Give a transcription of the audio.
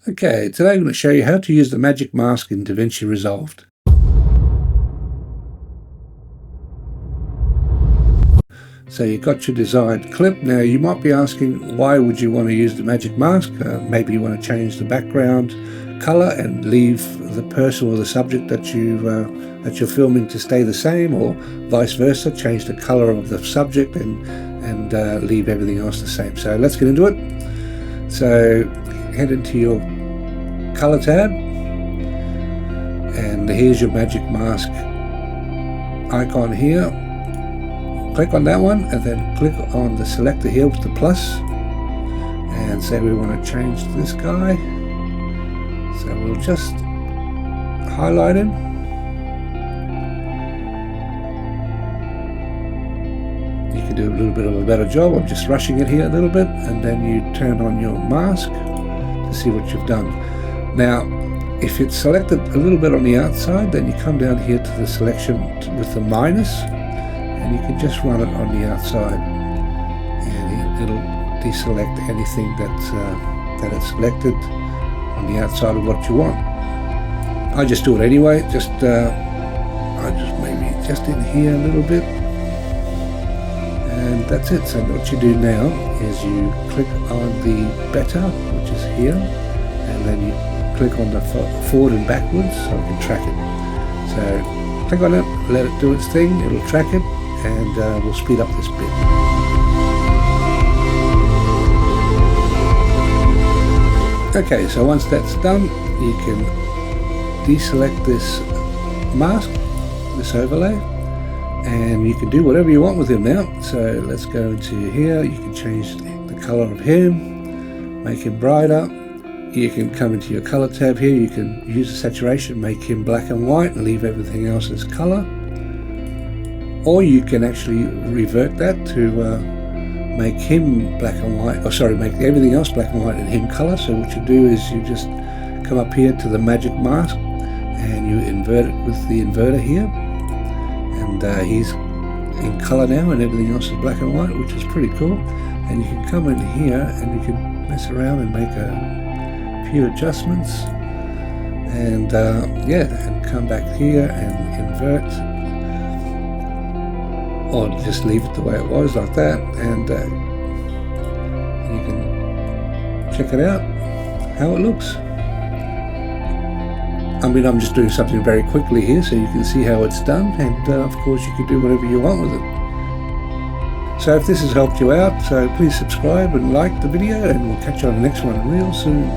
Okay, today I'm going to show you how to use the magic mask in DaVinci Resolve. So you've got your desired clip. Now you might be asking, why would you want to use the magic mask? Maybe you want to change the background color and leave the person or the subject that you're filming to stay the same, or vice versa, change the color of the subject and leave everything else the same. So let's get into it. So head into your color tab, and here's your magic mask icon here. Click on that one and then click on the selector here with the plus, and say we want to change this guy. So we'll just highlight him. You can do a little bit of a better job. I'm just rushing it here a little bit, and then you turn on your mask to see what you've done. Now, if it's selected a little bit on the outside, then you come down here to the selection with the minus, and you can just run it on the outside, and it'll deselect anything that is selected on the outside of what you want. I just do it anyway. I just maybe just in here a little bit, and that's it. So what you do now is you click on the better, which is here, and then you click on the forward and backwards so I can track it. So click on it, let it do its thing, it'll track it, and we'll speed up this bit. Okay, so once that's done, you can deselect this mask, this overlay, and you can do whatever you want with him now. So let's go into here. You can change the color of him, make him brighter. You can come into your color tab here. You can use the saturation, make him black and white, and leave everything else as color. Or you can actually revert that to make him black and white, or sorry, make everything else black and white and him color. So what you do is you just come up here to the magic mask and you invert it with the inverter here, and he's in color now and everything else is black and white, which is pretty cool. And you can come in here and you can mess around and make a few adjustments, and and come back here and invert, or just leave it the way it was like that, and you can check it out how it looks. I mean, I'm just doing something very quickly here so you can see how it's done, and of course you can do whatever you want with it. So if this has helped you out, so please subscribe and like the video, and we'll catch you on the next one real soon.